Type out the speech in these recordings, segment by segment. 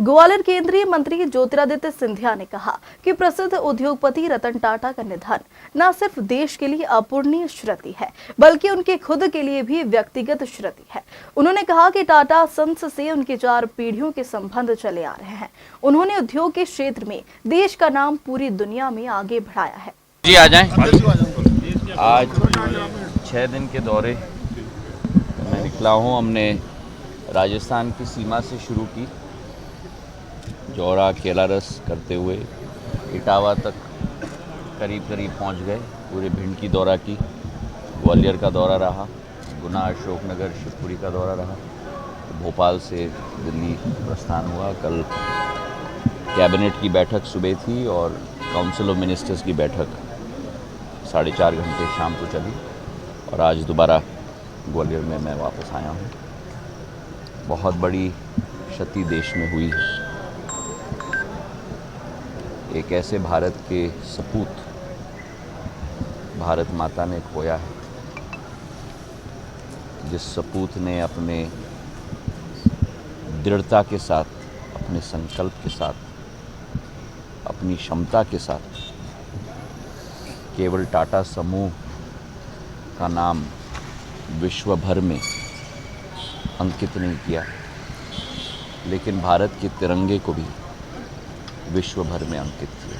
ग्वालियर केंद्रीय मंत्री ज्योतिरादित्य सिंधिया ने कहा कि प्रसिद्ध उद्योगपति रतन टाटा का निधन न सिर्फ देश के लिए अपूरणीय क्षति है, बल्कि उनके खुद के लिए भी व्यक्तिगत क्षति है। उन्होंने कहा कि टाटा सन्स से उनके 4 पीढ़ियों के संबंध चले आ रहे हैं। उन्होंने उद्योग के क्षेत्र में देश का नाम पूरी दुनिया में आगे बढ़ाया है। जी आ जाएं। आज 6 दिन के दौरे मैं निकला हूँ। हमने राजस्थान की सीमा से शुरू की, जौरा केलारस करते हुए इटावा तक करीब पहुंच गए। पूरे भिंड की दौरा की, ग्वालियर का दौरा रहा, गुना, अशोकनगर, शिवपुरी का दौरा रहा, भोपाल से दिल्ली प्रस्थान हुआ। कल कैबिनेट की बैठक सुबह थी और काउंसिल ऑफ मिनिस्टर्स की बैठक 4.5 घंटे शाम को चली और आज दोबारा ग्वालियर में मैं वापस आया हूँ। बहुत बड़ी क्षति देश में हुई है। एक ऐसे भारत के सपूत भारत माता ने खोया है, जिस सपूत ने अपने दृढ़ता के साथ, अपने संकल्प के साथ, अपनी क्षमता के साथ केवल टाटा समूह का नाम विश्व भर में अंकित नहीं किया, लेकिन भारत के तिरंगे को भी विश्व भर में अंकित किया।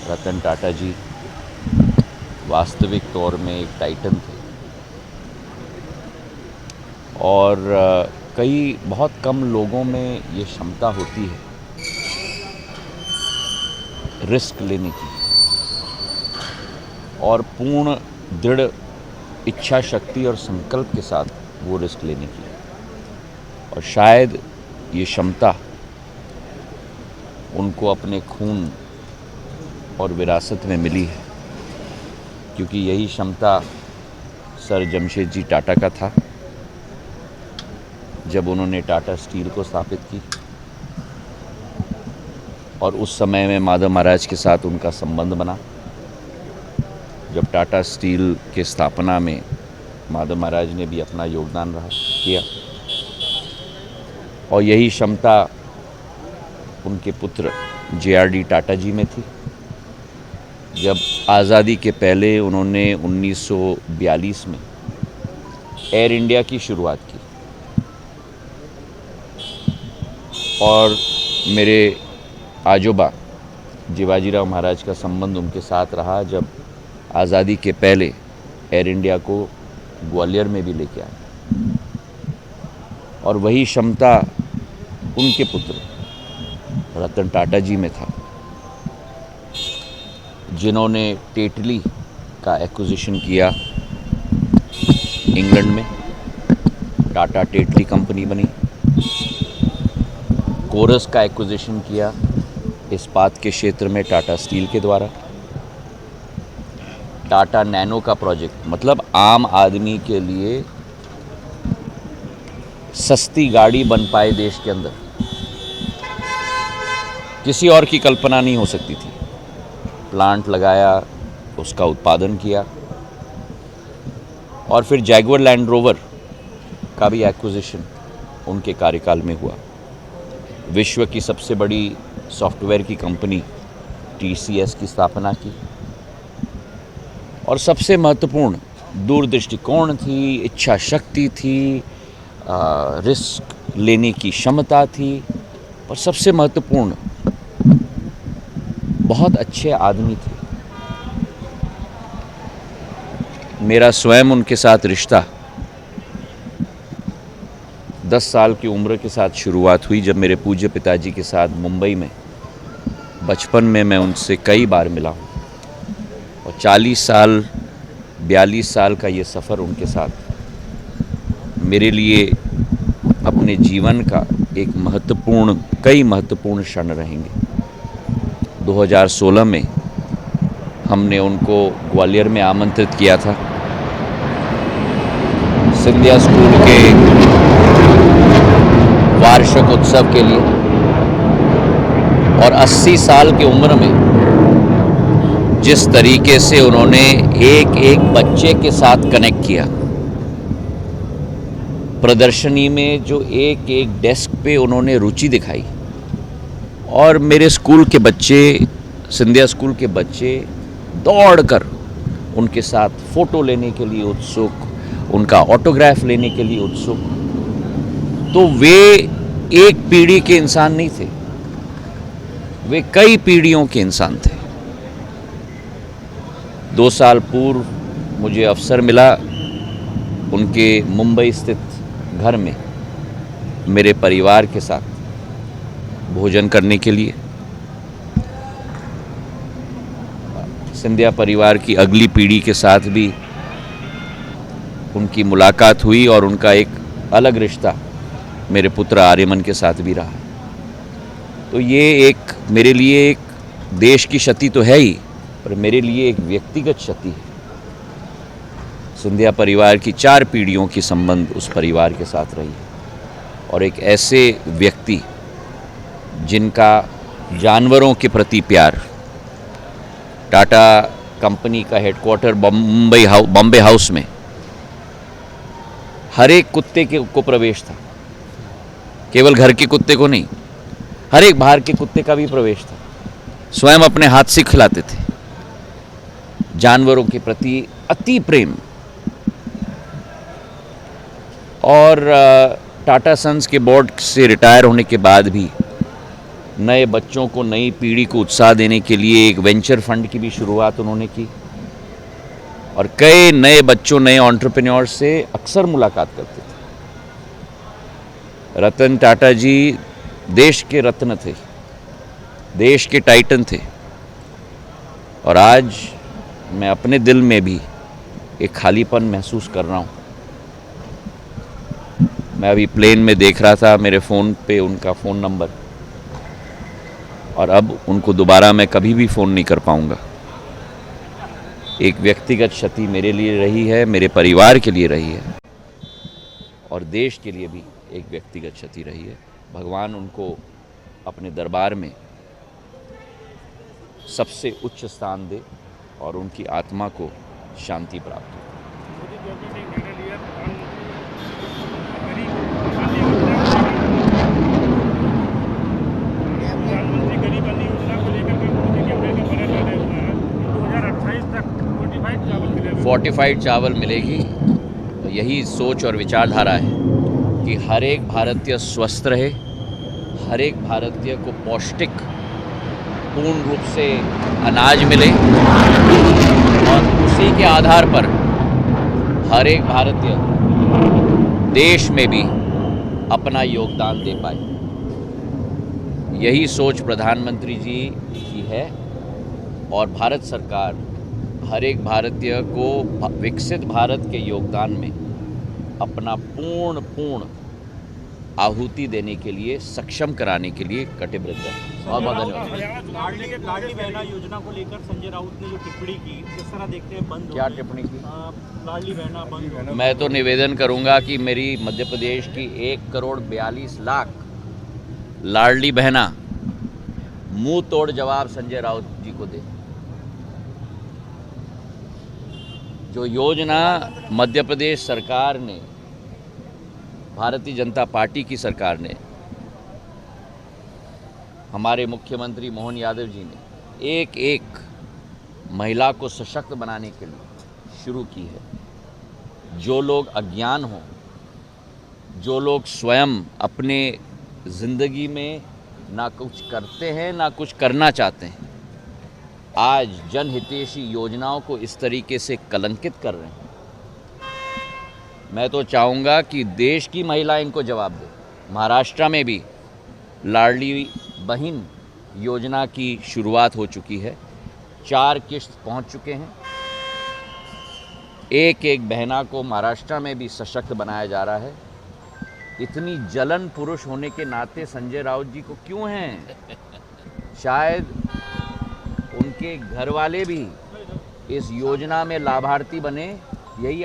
रतन टाटा जी वास्तविक तौर में एक टाइटन थे और बहुत कम लोगों में ये क्षमता होती है रिस्क लेने की और पूर्ण दृढ़ इच्छा शक्ति और संकल्प के साथ वो रिस्क लेने की। और शायद ये क्षमता उनको अपने खून और विरासत में मिली है, क्योंकि यही क्षमता सर जमशेद जी टाटा का था जब उन्होंने टाटा स्टील को स्थापित की। और उस समय में माधव महाराज के साथ उनका संबंध बना। जब टाटा स्टील के स्थापना में माधव महाराज ने भी अपना योगदान किया और यही क्षमता उनके पुत्र JRD टाटा जी में थी। जब आज़ादी के पहले उन्होंने 1942 में एयर इंडिया की शुरुआत की और मेरे आजोबा जीवाजीराव महाराज का संबंध उनके साथ रहा जब आज़ादी के पहले एयर इंडिया को ग्वालियर में भी लेके आए। और वही क्षमता उनके पुत्र रतन टाटा जी में था, जिन्होंने टेटली का एक्विजिशन किया इंग्लैंड में। टाटा टेटली कंपनी बनी। कोरस का एक्विजिशन किया इस्पात के क्षेत्र में टाटा स्टील के द्वारा। टाटा नैनो का प्रोजेक्ट, मतलब आम आदमी के लिए सस्ती गाड़ी बन पाए देश के अंदर, किसी और की कल्पना नहीं हो सकती थी। प्लांट लगाया, उसका उत्पादन किया और फिर जैगुआर लैंड रोवर का भी एक्विजिशन उनके कार्यकाल में हुआ। विश्व की सबसे बड़ी सॉफ्टवेयर की कंपनी TCS की स्थापना की और सबसे महत्वपूर्ण दूरदृष्टिकोण थी, इच्छा शक्ति थी, रिस्क लेने की क्षमता थी और सबसे महत्वपूर्ण बहुत अच्छे आदमी थे। मेरा स्वयं उनके साथ रिश्ता 10 साल की उम्र के साथ शुरुआत हुई, जब मेरे पूज्य पिताजी के साथ मुंबई में बचपन में मैं उनसे कई बार मिला हूँ। और 42 साल का ये सफ़र उनके साथ मेरे लिए अपने जीवन का एक कई महत्वपूर्ण क्षण रहेंगे। 2016 में हमने उनको ग्वालियर में आमंत्रित किया था सिंधिया स्कूल के वार्षिक उत्सव के लिए और 80 साल की उम्र में जिस तरीके से उन्होंने एक बच्चे के साथ कनेक्ट किया, प्रदर्शनी में जो एक एक डेस्क पे उन्होंने रुचि दिखाई, और मेरे स्कूल के बच्चे, सिंधिया स्कूल के बच्चे दौड़कर उनके साथ फ़ोटो लेने के लिए उत्सुक, उनका ऑटोग्राफ लेने के लिए उत्सुक। तो वे एक पीढ़ी के इंसान नहीं थे, वे कई पीढ़ियों के इंसान थे। 2 साल पूर्व मुझे अवसर मिला उनके मुंबई स्थित घर में मेरे परिवार के साथ भोजन करने के लिए। सिंधिया परिवार की अगली पीढ़ी के साथ भी उनकी मुलाकात हुई और उनका एक अलग रिश्ता मेरे पुत्र आर्यमन के साथ भी रहा। तो ये एक मेरे लिए एक देश की क्षति तो है ही, पर मेरे लिए एक व्यक्तिगत क्षति है। सिंधिया परिवार की 4 पीढ़ियों की संबंध उस परिवार के साथ रही है, और एक ऐसे व्यक्ति जिनका जानवरों के प्रति प्यार, टाटा कंपनी का हेडक्वार्टर बॉम्बे हाउस में हर एक कुत्ते को प्रवेश था, केवल घर के कुत्ते को नहीं, हर एक बाहर के कुत्ते का भी प्रवेश था। स्वयं अपने हाथ से खिलाते थे। जानवरों के प्रति अति प्रेम। और टाटा सन्स के बोर्ड से रिटायर होने के बाद भी नए बच्चों को, नई पीढ़ी को उत्साह देने के लिए एक वेंचर फंड की भी शुरुआत उन्होंने की, और कई नए बच्चों, नए एंटरप्रेन्योर से अक्सर मुलाकात करते थे। रतन टाटा जी देश के रत्न थे, देश के टाइटन थे, और आज मैं अपने दिल में भी एक खालीपन महसूस कर रहा हूँ। मैं अभी प्लेन में देख रहा था मेरे फ़ोन पे उनका फ़ोन नंबर, और अब उनको दोबारा मैं कभी भी फ़ोन नहीं कर पाऊँगा। एक व्यक्तिगत क्षति मेरे लिए रही है, मेरे परिवार के लिए रही है, और देश के लिए भी एक व्यक्तिगत क्षति रही है। भगवान उनको अपने दरबार में सबसे उच्च स्थान दे और उनकी आत्मा को शांति प्राप्त हो। फोर्टिफाइड चावल मिलेगी। तो यही सोच और विचारधारा है कि हर एक भारतीय स्वस्थ रहे, हर एक भारतीय को पौष्टिक पूर्ण रूप से अनाज मिले, और उसी के आधार पर हर एक भारतीय देश में भी अपना योगदान दे पाए। यही सोच प्रधानमंत्री जी की है, और भारत सरकार हर एक भारतीय को विकसित भारत के योगदान में अपना पूर्ण आहुति देने के लिए, सक्षम कराने के लिए कटिबद्ध है। बहुत बहुत धन्यवाद। लाडली बहना योजना को लेकर संजय राउत ने जो टिप्पणी की, किस तरह देखते हैं? बंद क्या टिप्पणी की? लाडली बहना बंद। मैं तो निवेदन करूंगा कि मेरी मध्य प्रदेश की 1,42,00,000 लाडली बहना मुंह तोड़ जवाब संजय राउत जी को दे। जो योजना मध्य प्रदेश सरकार ने, भारतीय जनता पार्टी की सरकार ने, हमारे मुख्यमंत्री मोहन यादव जी ने एक एक महिला को सशक्त बनाने के लिए शुरू की है। जो लोग अज्ञान हों, जो लोग स्वयं अपने ज़िंदगी में ना कुछ करते हैं ना कुछ करना चाहते हैं, आज जनहितैषी योजनाओं को इस तरीके से कलंकित कर रहे हैं। मैं तो चाहूँगा कि देश की महिलाएं इनको जवाब दें। महाराष्ट्र में भी लाडली बहन योजना की शुरुआत हो चुकी है, 4 किस्त पहुंच चुके हैं। एक एक बहना को महाराष्ट्र में भी सशक्त बनाया जा रहा है। इतनी जलन पुरुष होने के नाते संजय राउत जी को क्यों हैं? शायद उनके घर वाले भी इस योजना में लाभार्थी बने, यही